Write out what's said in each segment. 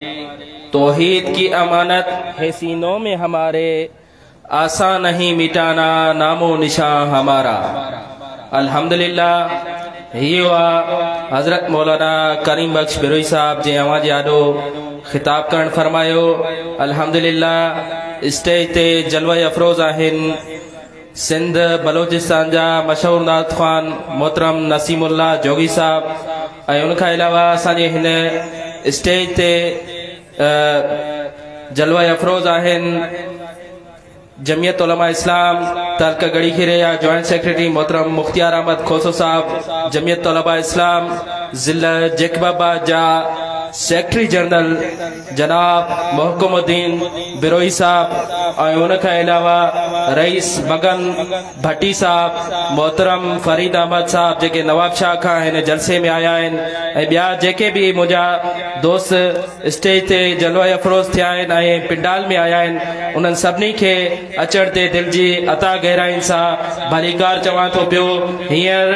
तौहीद की अमानत है सीनों में हमारे, आसान नहीं मिटाना नामो निशान हमारा। अल्हम्दुलिल्लाह ये हज़रत मौलाना करीम बख्श बिरोई साहब जे आवाज़ यादो खिताब करण फरमायो। अल्हम्दुलिल्लाह स्टेज ते जलवा अफरोज़ आहिन सिंध बलोचिस्तान जा मशहूर नात ख़ान मोहतरम नसीमुल्लाह जोगी साहब ऐं उनखां अलावा असांजे हिन स्टेज ते जलवा अफरोज़ आहिन जमियत उलमा इस्लाम तलक गढ़ी खीरे या जॉइंट सेक्रेटरी मोहतरम मुख्तियार अहमद खोसो साहब, जमियत उलमा इस्लाम ज़िला जेकबाबाद जा सेक्रेटरी जनरल जनाब मोहकुमुद्दीन बिरोई साहब और उनके अलावा रईस मगन भट्टी साहब, मोहतरम फरीद अहमद साहब जेके नवाब शाह खां हिन जलसे में आया आहिनि ऐं ॿिया जेके भी मुंहिंजा दोस्त स्टेज ते जलवा अफरोज़ थिया आहिनि ऐं पिंडाल में आया आहिनि उन्हनि सभिनी खे अचण ते दिल जी अता गहराइन सां भलीकार चवां थो पियो। हींअर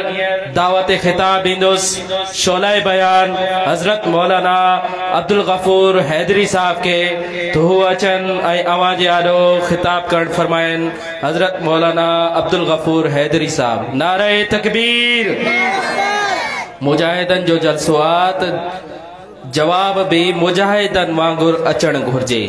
दावत खिताब ईंदुसि शोलाए बयान हज़रत मौलाना अब्दुल गफूर हैदरी साहब के तो अचन ऐं आवाज़ आॾो खिताब करण फरमाइन हज़रत मौलाना अब्दुल गफूर हैदरी साहब। नारे तकबीर। मुजाहिदन जो जलसो आहे जवाब भी मुजाहिदन वांगुर अचण घुर्जे।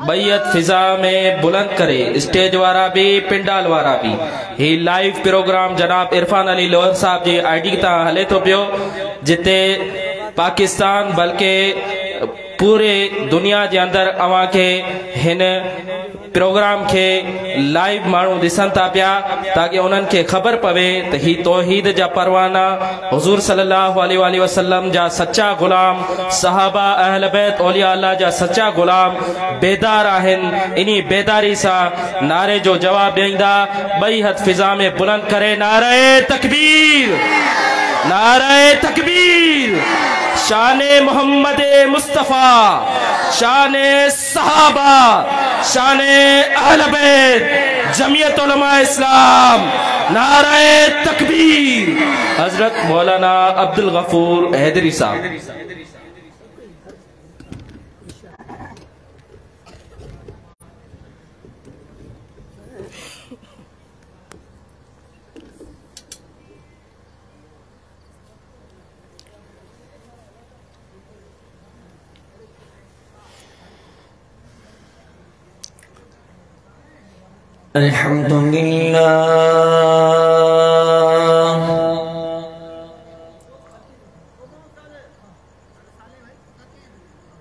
बैयत फिजा में बुलंद करे स्टेज वारा भी पिंडाल वारा भी। ही लाइव प्रोग्राम जनाब इरफान अली लोहर साहब जी आईडी ता हले तो पियो जिते पाकिस्तान बल्कि पूरे दुनिया के अंदर अवां के हिन प्रोग्राम के लाइव मानू दिसन ता पिया ताकि उन्हनि के खबर पवे त ही तौहीद जा परवाना हुजूर सल्लल्लाहु अलैहि वसल्लम जा सच्चा गुलाम सहाबा अहल बैत औलिया अल्लाह जा सच्चा गुलाम बेदार आहिन। इन्ही बेदारी सा नारे जो जवाब देंदा बई हथ फिजा में बुलंद करे नारे तकबीर, नारे तकबीर। शाने मोहम्मद मुस्तफ़ा, शाने सहाबा, शाने अहल बैत, जमियत उलमा इस्लाम, नारे तकबीर। हजरत मौलाना अब्दुल गफूर हैदरी साहब। अल्हम्दुलिल्लाह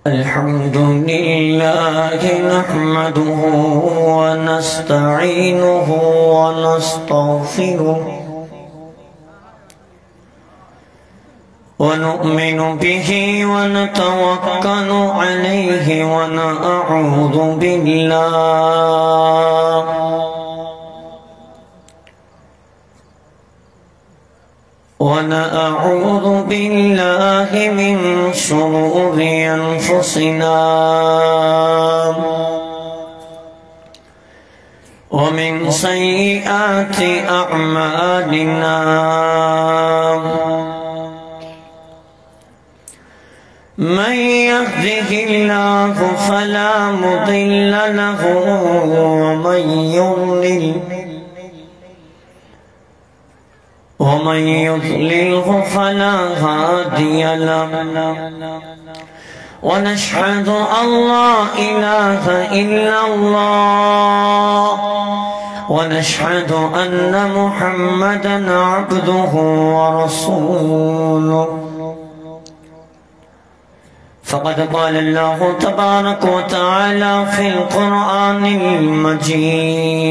अल्हम्दुलिल्लाह नहमदुहु व नस्तईनुहु व नस्तगफिरुहु व नु'मिनु बिही व नतवक्कलु अलैहि व नअऊज़ु बिल्लाह ونعوذ بالله من شرور أنفسنا ومن سيئات أعمالنا من يهده الله فلا مضل له ومن يضلله فلا هادي له ونشهد أن لا إله إلا الله ونشهد أن محمدا عبده ورسوله فقد قال الله تبارك وتعالى في القرآن المجيد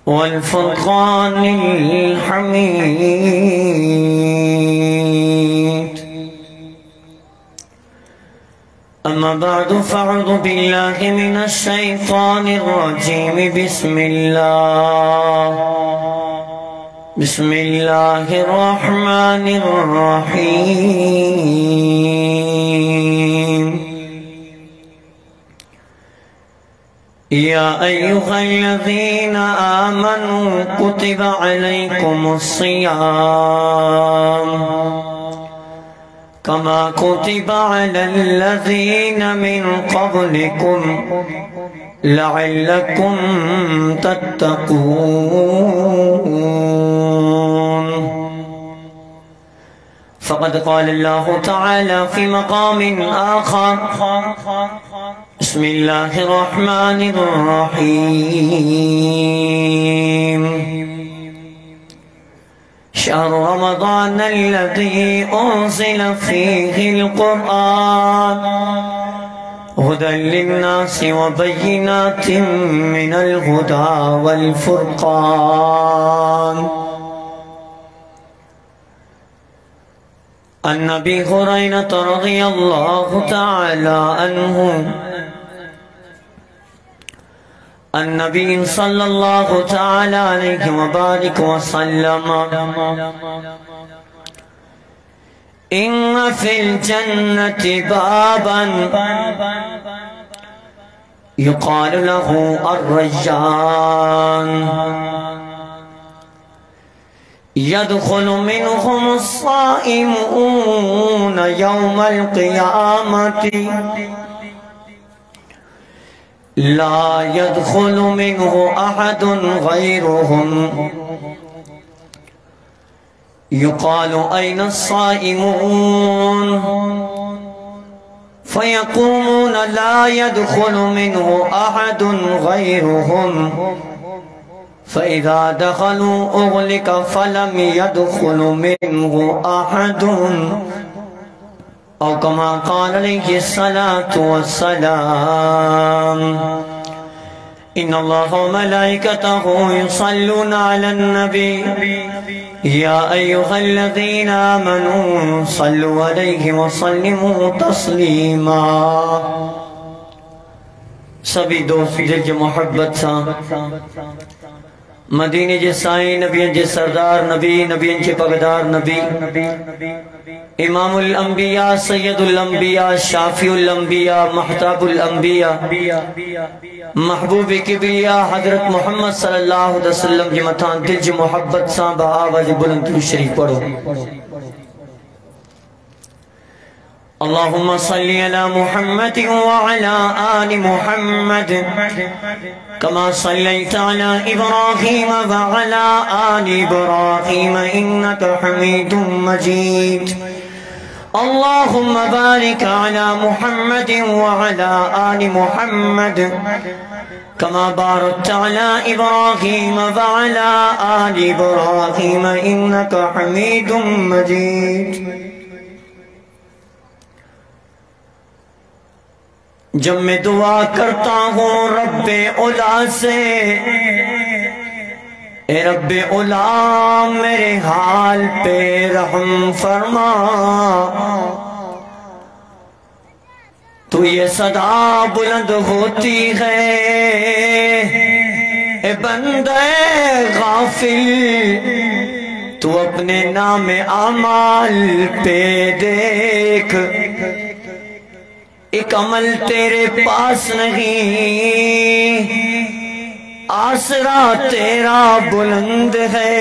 والفرقان الحميد أما بعد فأعوذ بالله من الشيطان الرجيم بسم الله الرحمن الرحيم يا أيها الذين آمنوا كتب عليكم الصيام कमा कुतिबा अलल्लज़ीन मिन क़ब्लिकुम लअल्लकुम तत्तक़ून। फ़क़द क़ाल अल्लाहु तआला फ़ी मक़ामिन आख़र बिस्मिल्लाहिर रहमानिर रहीम शहरु रमज़ान अल्लज़ी उन्ज़िला फ़ीहिल क़ुरआन हुदन लिन्नासि व बय्यिनातिन मिनल हुदा वल फ़ुरक़ान। अन अबी हुरैरह रज़ियल्लाहु तआला अन्हु अन्नबी सल्लल्लाहु तआला अलैहि व बारिक व सल्लम इन्न फिल जन्नति बाबन युक़ालु लहू अर्रय्यान यदख़ुलु मिनहुमुस्साइमून यौमल क़ियामति ला यदख़ुलु मिन्हु अहदुन ग़ैरुहुम युक़ालु ऐना अस्साइमून फ़यक़ूमून ला यदख़ुलु मिन्हु अहदुन ग़ैरुहुम फ़इज़ा दख़लू उग़लिक़ फ़लम यदख़ुलु मिन्हु अहदुन औ कमा क़ाल अलैहि सलातु वस्सलाम। इन्नल्लाह व मलाइकतहु युसल्लूना अलन नबी या अय्युहल्लज़ीना आमनू सल्लु अलैहि व सल्लिमू तस्लीमा। सभी दोस्त दिल की मोहब्बत सा मदीने जे साईं नबियन जे सरदार नबी नबियन के पगदार नबी इमामुल अंबिया सैयदुल अंबिया शाफिउल अंबिया महताबुल अंबिया महबूब किबरिया हजरत मोहम्मद सल्लल्लाहु अलैहि वसल्लम के मथा दिल जी मोहब्बत सा आवाज़ बुलंद शरीफ पढ़ो। अल्लाहुम्मा सल्ली अला मुहम्मद व अला आलि मुहम्मद कमा सल्लैता अला इब्राहीम व अला आलि इब्राहीम इन्नका हमीदुम मजीद। अल्लाहुम्मा बारिक अला मुहम्मद व अला आलि मुहम्मद कमा बारकता अला इब्राहीम व अला आलि इब्राहीम इन्नका हमीदुम मजीद। जब मैं दुआ करता हूँ रब्बे उला से, ए रब्बे उला मेरे हाल पे रहम फरमा, तो ये सदा बुलंद होती है ए बंदे गाफिल, तू अपने नाम आमाल पे देख, एक अमल तेरे पास नहीं, आसरा तेरा बुलंद है।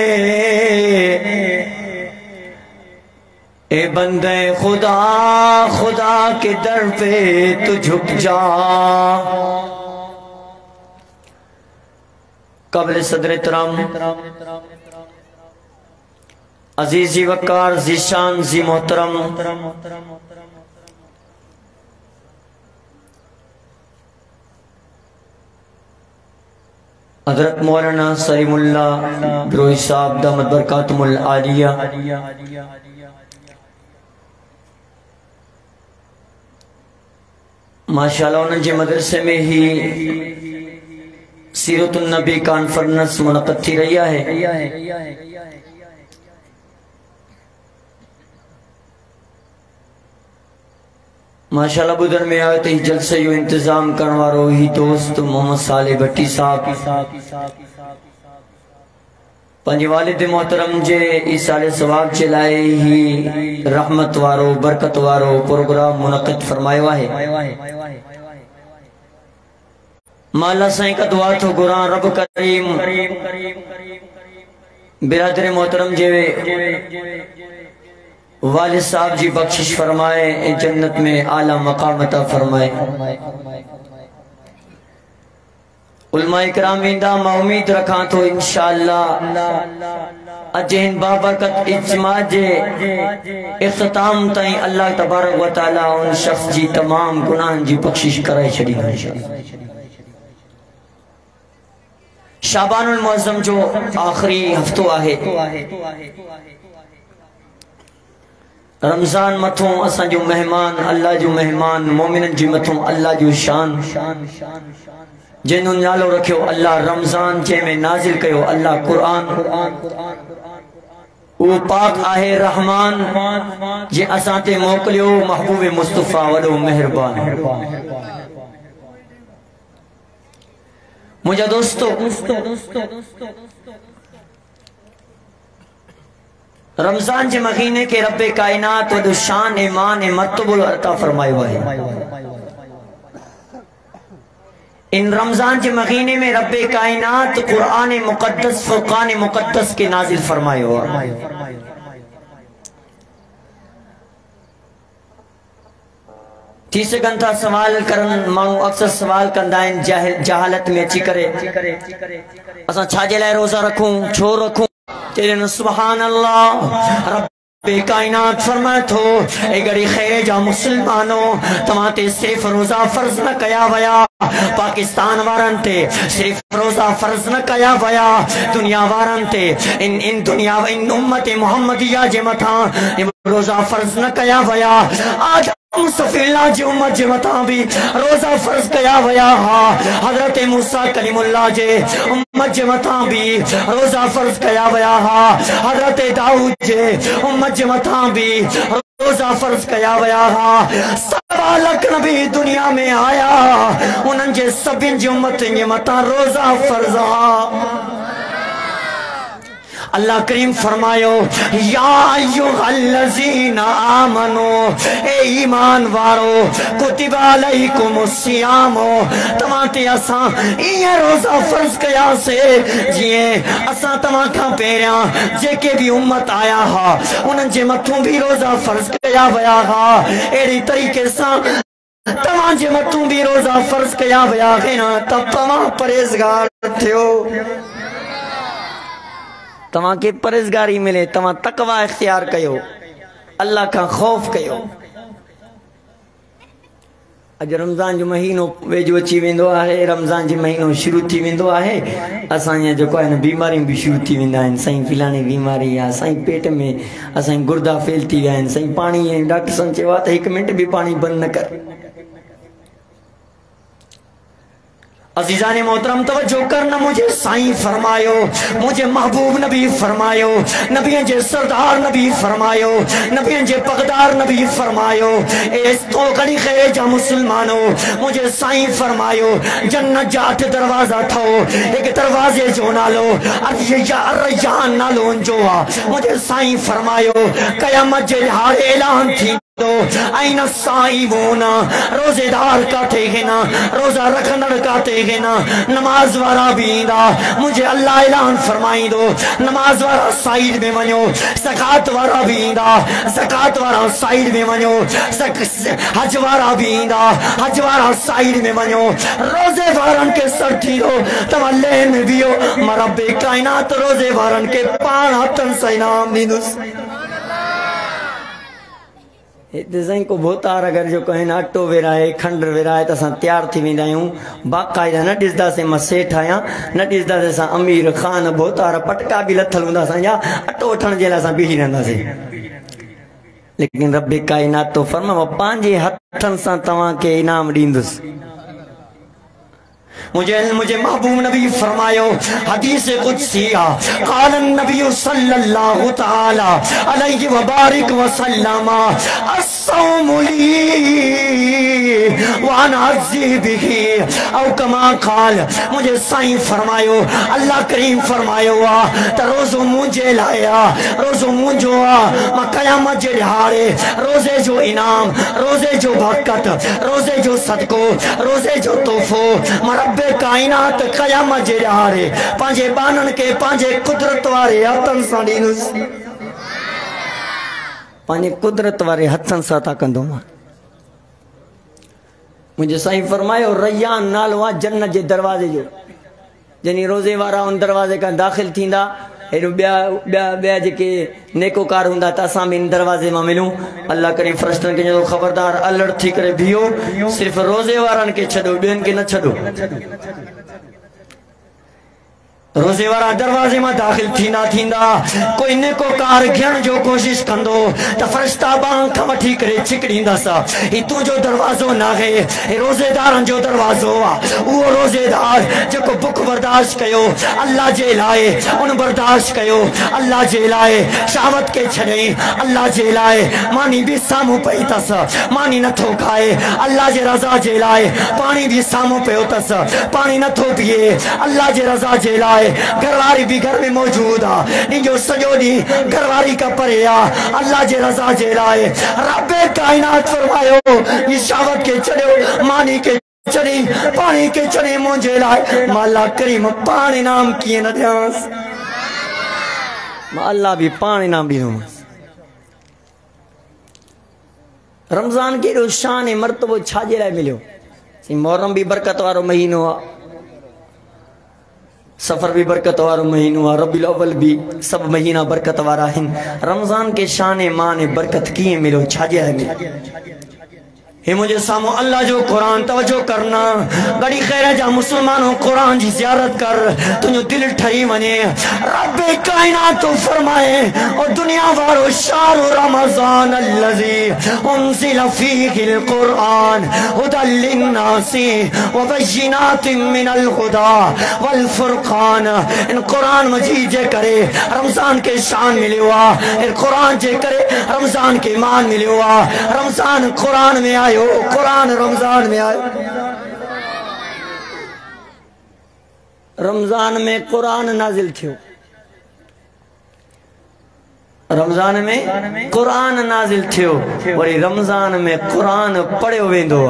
ए बंदे खुदा खुदा के दर पे तू झुक जा। कब्र सदर तराम अजीजी वकार जीशान जी मोहतरम हज़रत मौलाना सलीमुल्लाह बिरोही साहब दामत बरकातुहुल आलिया माशाअल्लाह उन्हनि जे मदरसे में ही सीरतुन नबी कॉन्फ्रेंस मुनक़द थी रही है। माशाअल्लाह बुधन में आए तो ही जलसे जो इंतजाम करने वालों ही दोस्त मोहम्मद साले भट्टी साहब पंहिंजे वालिद मोहतरम जे ईसाले सवाब जे लाइ ही रहमत वारो बरकत वारो प्रोग्राम मुनक़िद फरमायो है। माला साईं का दुआ तो गुरा रब करीम बिरादर मोहतरम जे वालिद साहब जी बख्शिश फरमाए, जन्नत में आला मकाम अता फरमाए। उलमाए किराम इंदा मैं उम्मीद रखा तो इंशाअल्लाह अज इन बाबरकत इज्तिमा जे इख्तिताम ताईं अल्लाह तबारक व तआला उन शख्स जी तमाम गुनाहन जी बख्शिश कराए छड़ी। शाबानुल मुअज़्ज़म जो आखिरी हफ्तो आहे, रमजान मथों असां जो मेहमान, अल्लाह जो मेहमान, मोमिनन जी मथों अल्लाह जो शान, जिन्हों नालो रखियो अल्लाह रमजान जंहिंमें नाज़िल कयो अल्लाह कुरान, वो पाक आहे रहमान जे असां ते मोकलियो महबूब मुस्तफा वॾो मेहरबान। मुझे दोस्तों रमजान के महीने के रब्बे कायनात वॾो शान ईमान मर्तबो अता फरमायो है। इन रमजान के महीने में रब्बे कायनात कुरान मुकद्दस फुरकान मुकद्दस के नाजिल फरमायो है। थी सघन था सवाल करन, माण्हू अक्सर सवाल कंदा आहिनि जहालत में अची करे असां छाजे लाइ रोज़ा रखूं, छो रखूं? चइजनि सुभान अल्लाह, रब्बे कायनात फरमाए थो ए गड़ी खैर जा मुसलमानो तव्हां ते सिर्फ रोज़ा फर्ज न कया वया, पाकिस्तान वारन ते सिर्फ रोज़ा फर्ज न कया वया, दुनिया वारन ते इन दुनिया इन उम्मत मुहम्मदिया जे मथा रोज़ा फर्ज न कया वया। आज मुस्तफिल्लाह जी उम्मत जे मथा भी रोज़ा फर्ज कया वया हा। हजरत मूसा कलीमुल्लाह जे उम्मत जे मथा भी रोज़ा फर्ज कया वया हा। हजरत दाऊद जे उम्मत जे मथा भी रोज़ा फर्ज कया वया हा। 7 लाख नबी दुनिया में आया, उन्हनि जे सभिनि जी उम्मत जे मथा रोज़ा फर्ज हा। अल्लाह करीम फरमायो या अय्युहल्लज़ीना आमनो, ए ईमान वारो कुतिबा अलैकुमुस्सियाम, तव्हां ते असां इएं रोज़ा फर्ज कया से जिए असां तव्हां खां पहिरियां जेके भी उम्मत आया हा उन्हनि जे मथों भी रोज़ा फर्ज कया वया हा। अहिड़ी तरीक़े सां तव्हां जे मथों भी रोज़ा फर्ज कया वया आहिनि त तव्हां परहेज़गार थियो, तव्हां के परहेज़गारी मिले, तव्हां तकवा इख्तियार कयो, अल्लाह का खौफ कयो। अज रमज़ान जो महीनो वेझो अची वेंदो आहे, रमज़ान जो महीनो शुरू थी वेंदो आहे, असांजा जेको आहे न बीमारियूं भी शुरू थी वेंदा आहिनि। साईं फिलाणी बीमारी आहे, साईं पेट में असांजी गुर्दा फेल थी विया आहिनि, साईं पाणी डॉक्टर सां चयो आहे त 1 मिनट भी पानी बंद न कर। अजीज़ान मोहतरम तवज्जो करना, मुझे साईं फरमायो, मुझे महबूब नबी फरमायो, नबियन जे सरदार नबी फरमायो, नबियन जे पगदार नबी फरमायो, एस तो कड़ी खैर जा मुसलमानो, मुझे साईं फरमायो जन्नत जा 8 दरवाजा थो, एक दरवाजे जो नालो अर्रय्यान नालो जो आ। मुझे साईं फरमायो कयामत जे हारे ऐलान थी तो आईना साईमोना, रोजेदार काथे है ना, रोजा रखनड़ काथे है ना, नमाज वारा भी इंदा। मुझे अल्लाह ऐलान फरमाई दो नमाज वारा साइड में वञो, ज़कात वारा भी इंदा, ज़कात वारा साइड में वञो, हज वारा भी इंदा, हज वारा साइड में वञो, रोजे वारन के सर थी दो तव्हां लेन में बियो, मां रब्बे कायनात रोजे वारन के पाण हथन सां इनाम ॾींदुसि। साईं को भोतार अगर जो कहें अटो विराए खंड विराए तो तैयार थी वेंदा आहियूं, बाक़ाइदा न ॾिसंदासीं मां सेठ आहियां, न ॾिसंदासीं असां अमीर खान भोतार पटका भी लथल हूंदा असांजा, अटो वठण जे लाइ असां बीही रहंदासीं। लेकिन रब्बे कायनात तो फरमा मां पंहिंजे हथनि सां तव्हांखे इनाम ॾींदुसि। मुझे महबूब नबी फरमायो हदीस कुदसिया, क़ाल नबी सल्लल्लाहु तआला अलैहि व बारिक व सल्लमा अस्सौमु ली व अना अज़्ज़ी बिही औ कमा क़ाल। मुझे साईं फरमायो अल्लाह करीम फरमायो आ त रोज़ो मुंहिंजे लाइ आ, रोज़ो मुंहिंजो आ, मां क़यामत जे ॾिहाड़े रोज़े जो इनाम, रोज़े जो बरकत, रोज़े जो सदको, रोज़े जो तोहफ़ो मां रब्बे कायनात क़यामत जे ॾिहाड़े पंहिंजे बाननि के पंहिंजे कुदरत वारे हथनि सां ॾींदुसि। पाने कुदरत वारे हथन सा था कंदो मां। मुझे साईं फरमायो रैयान नालो आ जन्नत जे दरवाजे जो। जनी रोजे वारा उन दरवाजे का दाखिल थींदा हेडो ॿिया ॿिया ॿिया जेके नेकोकार हूंदा त असां बि इन दरवाजे मां मिलूं। अल्लाह करे फरिश्तनि खे जो ख़बरदार अलर्ट थी करे बीहो, सिर्फ़ रोजे वारनि खे छॾो, ॿियनि खे न छॾो। रोजे वारा दरवाजे में दाखिल थींदा थींदा कोई नेकोकार घियण जो कोशिश कंदो त फरिश्ता बांग खां वठी करे छिकड़ींदसि, ही तुंहिंजो दरवाज़ो न आहे, ही रोज़ेदारनि जो दरवाज़ो आहे। उहो रोज़ेदार जेको बुख बर्दाश्त कयो अल्लाह जे लाइ, उन बर्दाश्त कयो अल्लाह जे लाइ, शहावत के छॾई अल्लाह जे लाइ, मानी बि साम्हूं पई अथसि, मानी नथो खाए अल्लाह जे रज़ा जे लाइ, पाणी बि साम्हूं पियो अथसि, पाणी नथो पीए अल्लाह जे रज़ा जे लाइ, घरवारी भी घर में मौजूद आ, निजो सजो दी घरवारी का परे आ अल्लाह जे रज़ा जे लाए। रब्बे कायनात फरमायो ये शहावत के चढ़ो, मानी के चढ़ी, पानी के चढ़े मुझे लाए, माला करीम पानी नाम किए न ध्यास, अल्लाह भी पानी नाम भी दूँ। रमजान के रो शान मर्तबो छाजे लाए मिलियो, मुहर्रम भी बरकत वारो महीनो आ, सफर भी बरकत वारो महीनो आ, रबीउल अव्वल भी, सब महीना बरकत वारा आहिनि। रमजान के शान मान बरकत कीअं मिलो, छाजे लाइ मिली? हे मुझे सामो अल्लाह जो कुरान तवज्जो करना, बड़ी खैर जा मुसलमानों कुरान जी ज़ियारत कर, तुझो दिल ठही वने। रब्बे कायनात तो फरमाए और दुनिया वारो शाहरु रमजान अल्लज़ी उन्ज़िला फ़ीहिल कुरान हुदल लिन्नासी व बय्यिनातिम मिनल हुदा वल फुरक़ान। इन कुरान मजीद जे करे रमजान के शान मिलियो आ, इन कुरान जे करे रमजान के मान मिलियो आ। रमजान कुरान में आयो, कुरान रमजान में आयो, रमजान में कुरान नाजिल थियो, रमजान में कुरान नाजिल थियो, वरी रमजान में कुरान पढ़ियो वेंदो।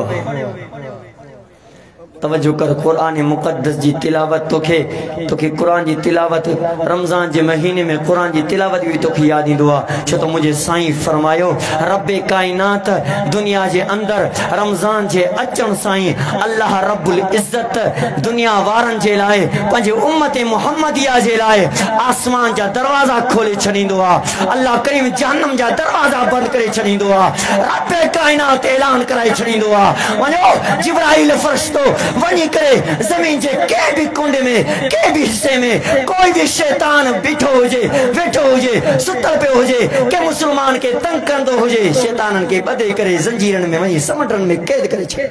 तवज्जो कर, कुरान मुक़द्दस जी तिलावत तोखे कुरान जी तिलावत रमजान जे महीने में कुरान जी तिलावत भी तोखे याद इंदो आ। छो तो मुझे साईं फरमायो रब्बे कायनात दुनिया जे अंदर रमजान जे अचण साईं अल्लाह रब्बुल इज्जत दुनिया वारन जे लाए, पंहिंजे उम्मत मुहम्मदिया जे लाए आसमान जा दरवाजा खोले छॾींदो आ, अल्लाह करीम जहन्नम जा दरवाजा बंद करे छॾींदो आ। रब्बे कायनात ऐलान कराए छॾींदो आ, वञो जिब्राइल फरिश्तो वनी करे जमीन जे के भी कुंड में, के भी हिस्से में कोई भी शैतान बिठो हुजे, वेठो हुजे, सुतल पे हुजे, के मुसलमान के तंग कंदो हुजे, शैतानन के बदे करे जंजीरन में वही समटन में कैद करे छे।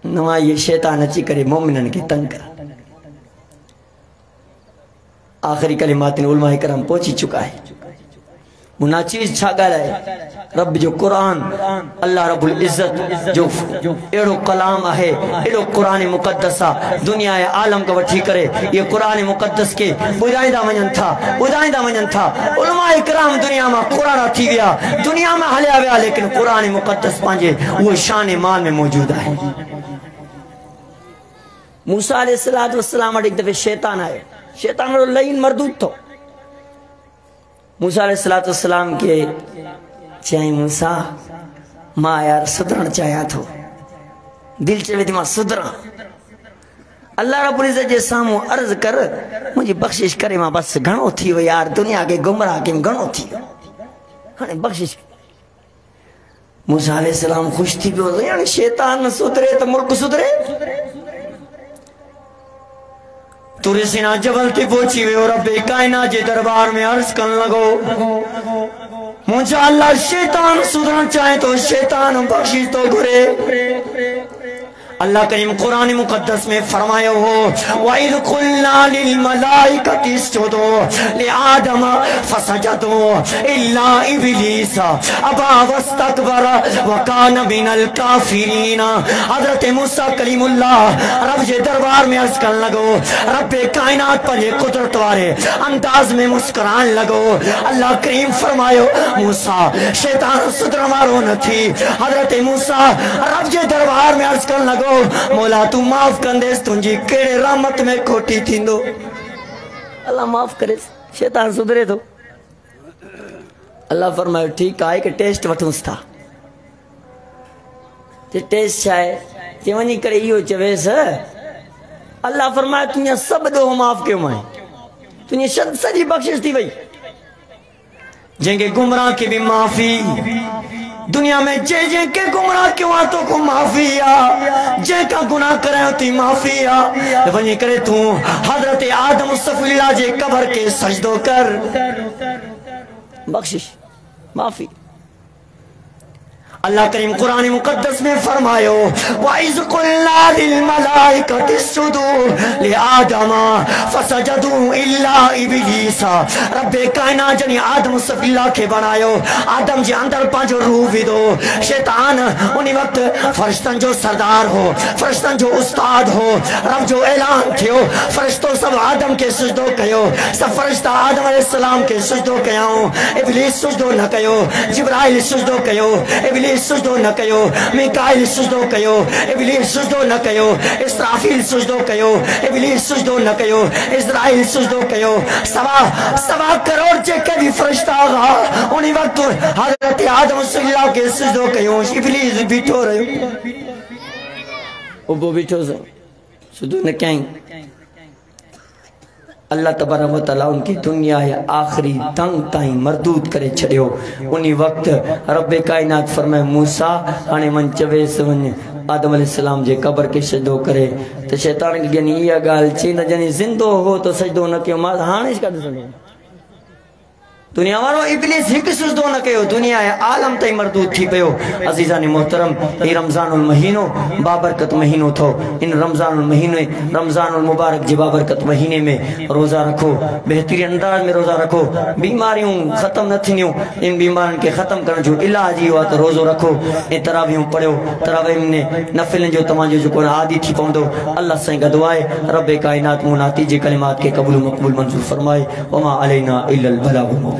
नवा ये शैतान अची करे मोमिनन के तंग कर। आखिरी कलिमात उलमा करम पहुंची चुका है। मुना चीज छा ॻाल्हाए, रब जो कुरान अल्लाह रब्बुल इज्जत जो एड़ो कलाम है, एड़ो कुरान मुक़द्दस आ, दुनिया ए आलम का वठी करे ये कुरान मुक़द्दस के बुधाईंदा वञन था। उलमा इकराम दुनिया में कुरान थी विया, दुनिया में हलिया विया, लेकिन कुरान मुक़द्दस पंहिंजे वो शान मान में मौजूद है। मूसा अलैहिस्सलातु वस्सलाम वटि एक दफ़े शैतान आयो, शैतान वारो लईन मरदूद थो। मूसा अलैहिस्सलातु वस्सलाम के चई मूसा मां यार सुधरण चाहिया थो, दिल चवे थी मां सुधरा। अल्लाह रब्बुल इज्जत जे सामू अर्ज कर मुझे बख्शिश करे, मां बस घणो थी वो यार, दुनिया के गुमराह के घणो थी हाणे बख्शिश। मूसा अलैहिस्सलाम खुश थी पियो, यानी शैतान सुधरे तो मुल्क सुधरे। तुरे सिना जबल ते पहुंची वे और रब्बे कायनात जे दरबार में अर्ज करन लगो, मुझे अल्लाह शैतान सुधरना चाहे तो शैतान बख्शिश तो घुरे। अल्लाह करीम कुरान मुक़द्दस में फरमायो हो वइज़ क़ुलना लिल मलाइकति इसजुदू लिआदम फसजदू इल्ला इब्लीस अबा वस्तकबरा व कान मिनल काफिरीन। हज़रत मूसा कलीमुल्लाह रब जे दरबार में अर्ज करने लगो, रब्बे कायनात पर ये कुदरत वाले अंदाज में मुस्कुरान लगो। अल्लाह करीम फरमायो मूसा शैतान सुधर मारो न थी। हज़रत मूसा रब जे दरबार में अर्ज करने लगो, मौला तू माफ कंदेस, तुझी केड़े रहमत में खोटी थींदो। अल्लाह माफ करे, शैतान सुधरे तो। अल्लाह फरमायो ठीक आहे कि टेस्ट वठूंसि था। टेस्ट छा आहे जे वञी करे इहो चवेसि अल्लाह फरमायो तुंहिंजा सभु ॾोह माफ़ कयो मां, तुंहिंजी सॼी बख़्शिश थी वई। जंहिंखे गुमराह खे बि माफ़ी, दुनिया में जंहिंखे गुमराह कयो आहे तोखे माफ़ी आहे, जंहिंखां गुनाह करायो थी माफ़ी आहे। वञी करे तूं हज़रत आदम मुस्तफ़िल्लाह जे कब्र खे सजदो कर, बख़्शिश माफ़ी। अल्लाह करीम कुरान मुक़द्दस में फरमायो वाइज़ क़ुल्ना लिल मलाइकति इसजुदू लिआदम फसजदू इल्ला इब्लीस। रब्बे कायनात जनी आदम मुस्तफ़िल्लाह के बनायो, आदम जे अंदर पांजो रूह विदो। शैतान उन वक्त फरिश्तन जो सरदार हो, फरिश्तन जो उस्ताद हो। रब जो ऐलान थियो फरिश्तो सब आदम के सजदो कयो, सब फरिश्ता आदम अलैहिस्सलाम के सजदो कयाऊं। इब्लीस सजदो न कयो, जिब्राइल सजदो कयो, इब्लीस सुजदो न कयो, मिकाइल सुजदो कयो, इब्लीस सुजदो न कयो, इसराफील सुजदो कयो, इब्लीस सुजदो न कयो, इज़राइल सुजदो कयो। सवा करोड़ जेके भी फरिश्ता हुआ उन वक्त हज़रत आदम सल्लल्लाहु के सुजदो कयो। इब्लीस बीठो रहियो, वो बीठो सुजदो न कयईं। अल्लाह तबारक व तआला उनकी दुनिया है आखिरी दंग ताईं मरदूद करे छड़ियो। उन वक्त रब्बे कायनात फरमाए मूसा हाणे मन चवेसि वञ आदम अलैहिस्सलाम जे कब्र के सजदो करे। तो शैतान के जनी इहा ॻाल्हि चई न जनी ज़िंदो हो तो सजदो न कयो, मां हाणे छा ॾिसंदो। दुनिया वारो इब्लीस हिक सजदो न कयो, दुनिया आलम ताईं मरदूद थी पियो। अज़ीज़ान मोहतरम ये रमज़ानुल महीनो बाबरकत महीनो थो। इन रमज़ानुल महीने रमज़ानुल मुबारक जे बाबरकत महीने में रोज़ा रखो, बेहतरीन अंदाज में रोज़ा रखो। बीमारियों ख़त्म न थींदियूं, इन बीमारियों के ख़त्म करण जो इलाज इहो आहे त रोज़ो रखो ऐं तरावियूं पढ़ियो। तरावी में नफ़िलनि जो तव्हांजो जेको आदि थी पवंदो। अल्लाह साईं गॾु आहे। रब्बे कायनात मुनाती जे कलिमात के क़बूल मक़बूल मंज़ूर फरमाए। वमा अलैना इल्लल बलागुल मुबीन।